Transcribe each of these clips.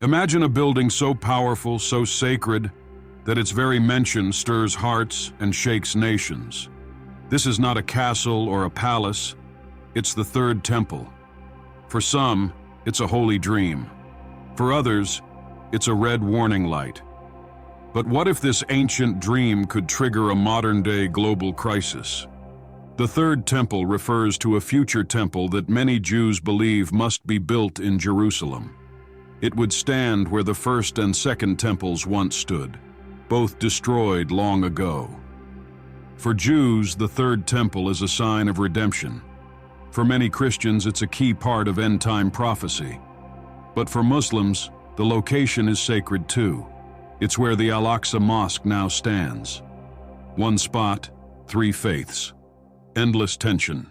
Imagine a building so powerful, so sacred, that its very mention stirs hearts and shakes nations. This is not a castle or a palace, it's the third temple. For some, it's a holy dream. For others, it's a red warning light. But what if this ancient dream could trigger a modern-day global crisis? The third temple refers to a future temple that many Jews believe must be built in Jerusalem. It would stand where the first and second temples once stood, both destroyed long ago. For Jews, the third temple is a sign of redemption. For many Christians, it's a key part of end-time prophecy. But for Muslims, the location is sacred too. It's where the Al-Aqsa Mosque now stands. One spot, three faiths. Endless tension.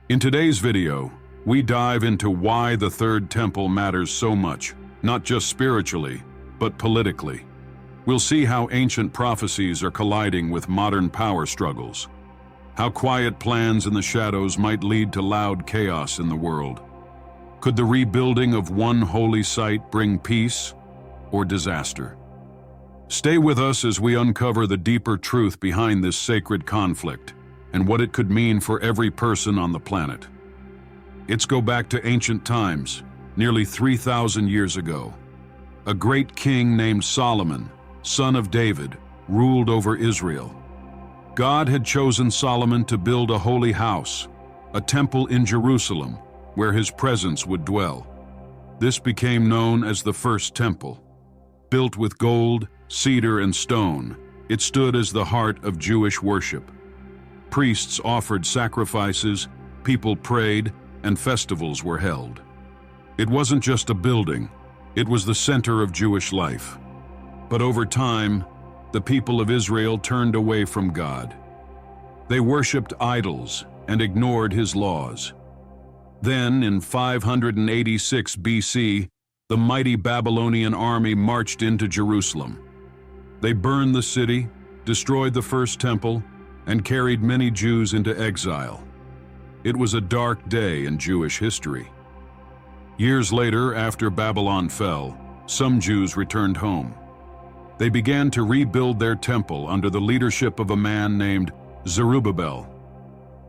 In today's video, we dive into why the third temple matters so much, not just spiritually, but politically. We'll see how ancient prophecies are colliding with modern power struggles, how quiet plans in the shadows might lead to loud chaos in the world. Could the rebuilding of one holy site bring peace or disaster? Stay with us as we uncover the deeper truth behind this sacred conflict and what it could mean for every person on the planet. Let's go back to ancient times, nearly 3,000 years ago. A great king named Solomon, son of David, ruled over Israel. God had chosen Solomon to build a holy house, a temple in Jerusalem, where his presence would dwell. This became known as the First Temple. Built with gold, cedar, and stone, it stood as the heart of Jewish worship. Priests offered sacrifices, people prayed, and festivals were held. It wasn't just a building, it was the center of Jewish life. But over time, the people of Israel turned away from God. They worshipped idols and ignored his laws. Then, in 586 BC, the mighty Babylonian army marched into Jerusalem. They burned the city, destroyed the first temple, and carried many Jews into exile. It was a dark day in Jewish history. Years later, after Babylon fell, some Jews returned home. They began to rebuild their temple under the leadership of a man named Zerubbabel.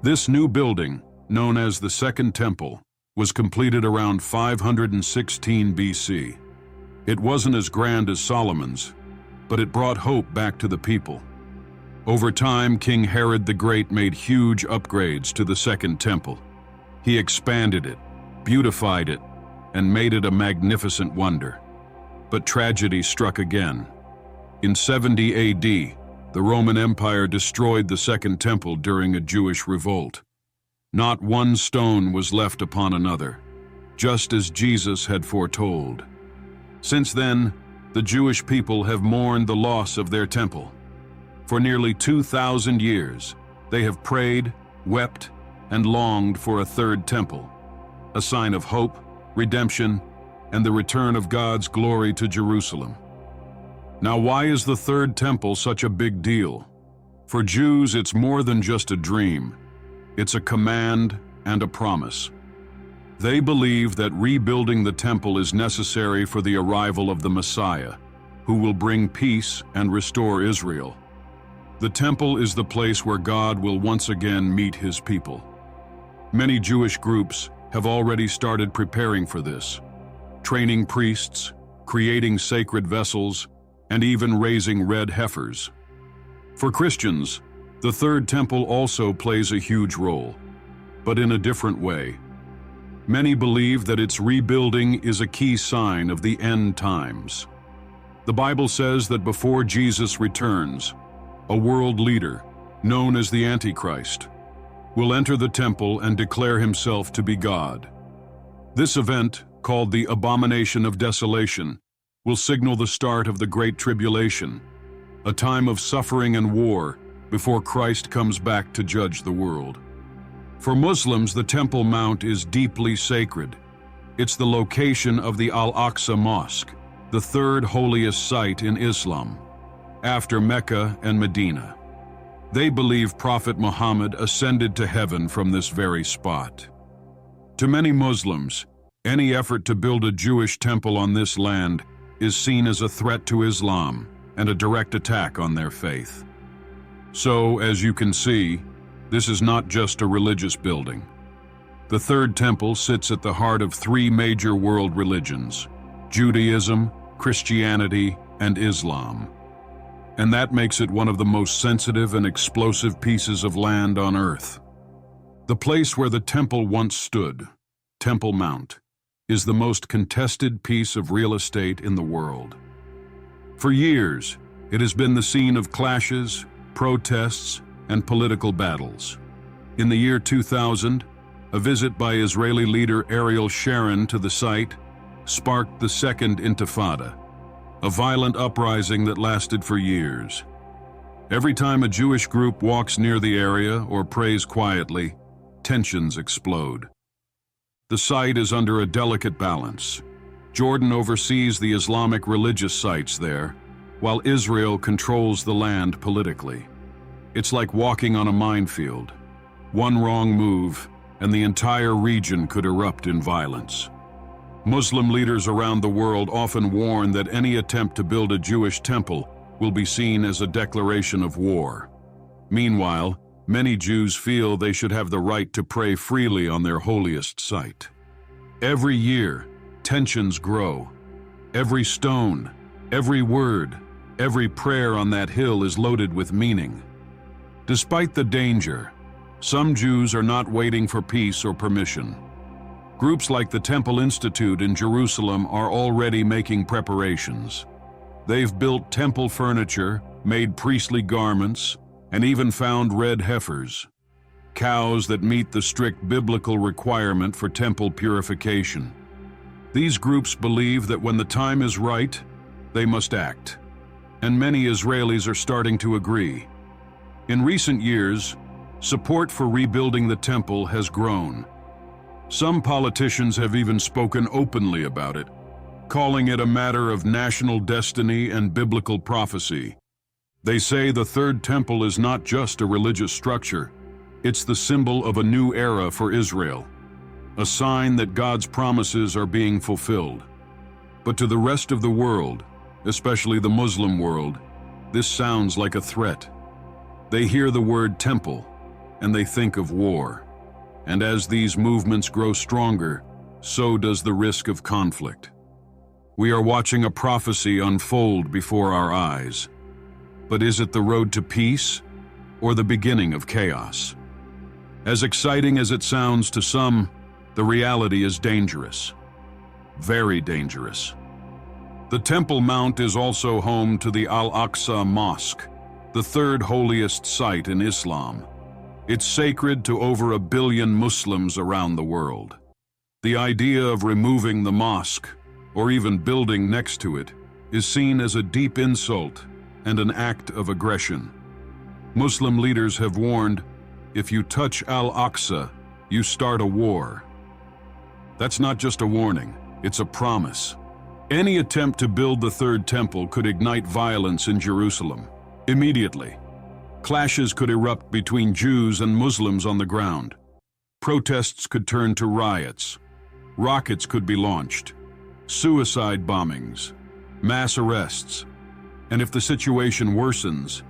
This new building, known as the Second Temple, was completed around 516 BC. It wasn't as grand as Solomon's, but it brought hope back to the people. Over time, King Herod the Great made huge upgrades to the Second Temple. He expanded it, beautified it, and made it a magnificent wonder. But tragedy struck again. In 70 AD, the Roman Empire destroyed the Second Temple during a Jewish revolt. Not one stone was left upon another, just as Jesus had foretold. Since then, the Jewish people have mourned the loss of their temple. For nearly 2,000 years, they have prayed, wept, and longed for a third temple, a sign of hope, redemption, and the return of God's glory to Jerusalem. Now, why is the third temple such a big deal? For Jews, it's more than just a dream. It's a command and a promise. They believe that rebuilding the temple is necessary for the arrival of the Messiah, who will bring peace and restore Israel. The temple is the place where God will once again meet his people. Many Jewish groups have already started preparing for this, training priests, creating sacred vessels, and even raising red heifers. For Christians, the third temple also plays a huge role, but in a different way. Many believe that its rebuilding is a key sign of the end times. The Bible says that before Jesus returns, a world leader, known as the Antichrist, will enter the temple and declare himself to be God. This event, called the Abomination of Desolation, will signal the start of the Great Tribulation, a time of suffering and war before Christ comes back to judge the world. For Muslims, the Temple Mount is deeply sacred. It's the location of the Al-Aqsa Mosque, the third holiest site in Islam, after Mecca and Medina. They believe Prophet Muhammad ascended to heaven from this very spot. To many Muslims, Any effort to build a Jewish temple on this land is seen as a threat to Islam and a direct attack on their faith. So, as you can see, this is not just a religious building. The Third Temple sits at the heart of three major world religions: Judaism, Christianity, and Islam. And that makes it one of the most sensitive and explosive pieces of land on Earth. The place where the temple once stood, Temple Mount, is the most contested piece of real estate in the world. For years, it has been the scene of clashes, protests, and political battles. In the year 2000, a visit by Israeli leader Ariel Sharon to the site sparked the Second Intifada, a violent uprising that lasted for years. Every time a Jewish group walks near the area or prays quietly, tensions explode. The site is under a delicate balance. Jordan oversees the Islamic religious sites there, while Israel controls the land politically. It's like walking on a minefield. One wrong move, and the entire region could erupt in violence. Muslim leaders around the world often warn that any attempt to build a Jewish temple will be seen as a declaration of war. Meanwhile, many Jews feel they should have the right to pray freely on their holiest site. Every year, tensions grow. Every stone, every word, every prayer on that hill is loaded with meaning. Despite the danger, some Jews are not waiting for peace or permission. Groups like the Temple Institute in Jerusalem are already making preparations. They've built temple furniture, made priestly garments, and even found red heifers, cows that meet the strict biblical requirement for temple purification. These groups believe that when the time is right, they must act, and many Israelis are starting to agree. In recent years, support for rebuilding the temple has grown. Some politicians have even spoken openly about it, calling it a matter of national destiny and biblical prophecy. They say the Third Temple is not just a religious structure, it's the symbol of a new era for Israel, a sign that God's promises are being fulfilled. But to the rest of the world, especially the Muslim world, this sounds like a threat. They hear the word temple, and they think of war. And as these movements grow stronger, so does the risk of conflict. We are watching a prophecy unfold before our eyes. But is it the road to peace, or the beginning of chaos? As exciting as it sounds to some, the reality is dangerous. Very dangerous. The Temple Mount is also home to the Al-Aqsa Mosque, the third holiest site in Islam. It's sacred to over 1 billion Muslims around the world. The idea of removing the mosque, or even building next to it, is seen as a deep insult and an act of aggression. Muslim leaders have warned, if you touch Al-Aqsa, you start a war. That's not just a warning, it's a promise. Any attempt to build the Third Temple could ignite violence in Jerusalem. Immediately, clashes could erupt between Jews and Muslims on the ground. Protests could turn to riots. Rockets could be launched. Suicide bombings. Mass arrests. And if the situation worsens,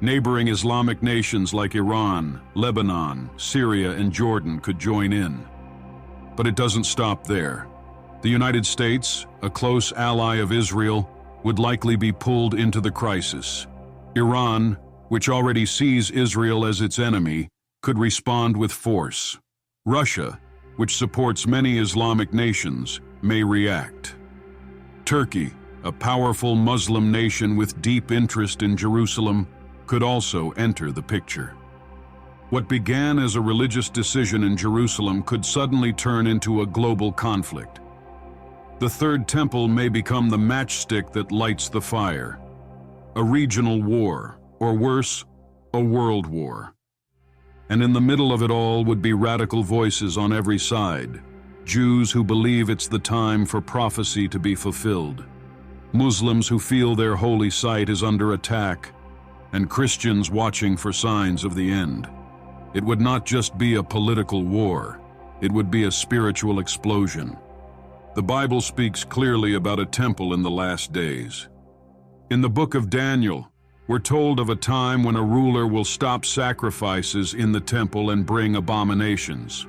neighboring Islamic nations like Iran, Lebanon, Syria, and Jordan could join in. But it doesn't stop there. The United States, a close ally of Israel, would likely be pulled into the crisis. Iran, which already sees Israel as its enemy, could respond with force. Russia, which supports many Islamic nations, may react. Turkey, a powerful Muslim nation with deep interest in Jerusalem, could also enter the picture. What began as a religious decision in Jerusalem could suddenly turn into a global conflict. The Third Temple may become the matchstick that lights the fire. A regional war, or worse, a world war. And in the middle of it all would be radical voices on every side, Jews who believe it's the time for prophecy to be fulfilled, Muslims who feel their holy site is under attack, and Christians watching for signs of the end. It would not just be a political war, it would be a spiritual explosion. The Bible speaks clearly about a temple in the last days. In the book of Daniel, we're told of a time when a ruler will stop sacrifices in the temple and bring abominations.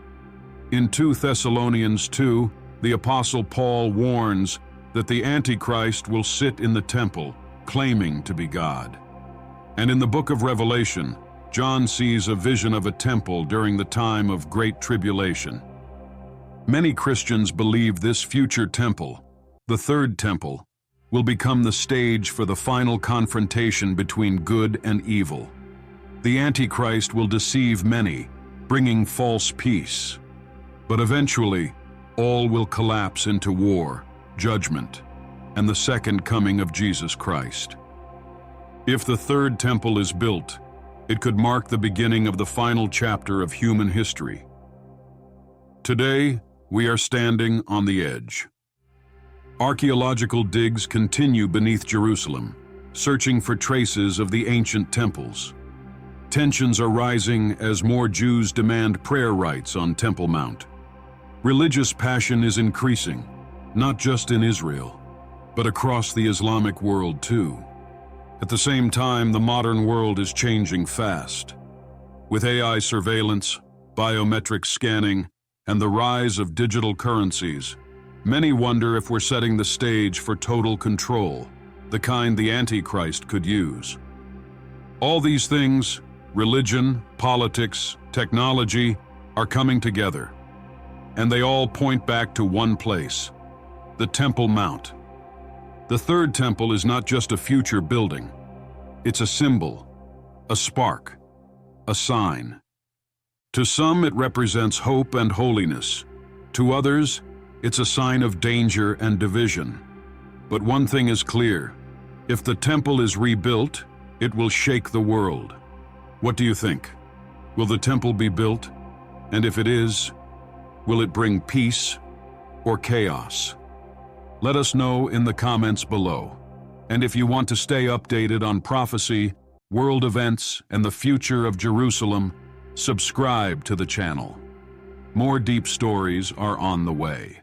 In 2 Thessalonians 2, the Apostle Paul warns that the Antichrist will sit in the temple, claiming to be God. And in the book of Revelation, John sees a vision of a temple during the time of Great Tribulation. Many Christians believe this future temple, the third temple, will become the stage for the final confrontation between good and evil. The Antichrist will deceive many, bringing false peace. But eventually, all will collapse into war, judgment, and the second coming of Jesus Christ. If the third temple is built, it could mark the beginning of the final chapter of human history. Today, we are standing on the edge. Archaeological digs continue beneath Jerusalem, searching for traces of the ancient temples. Tensions are rising as more Jews demand prayer rites on Temple Mount. Religious passion is increasing, not just in Israel, but across the Islamic world too. At the same time, the modern world is changing fast. With AI surveillance, biometric scanning, and the rise of digital currencies, many wonder if we're setting the stage for total control, the kind the Antichrist could use. All these things, religion, politics, technology, are coming together. And they all point back to one place, the Temple Mount. The third temple is not just a future building. It's a symbol, a spark, a sign. To some, it represents hope and holiness. To others, it's a sign of danger and division. But one thing is clear. If the temple is rebuilt, it will shake the world. What do you think? Will the temple be built? And if it is, will it bring peace or chaos? Let us know in the comments below. And if you want to stay updated on prophecy, world events, and the future of Jerusalem, subscribe to the channel. More deep stories are on the way.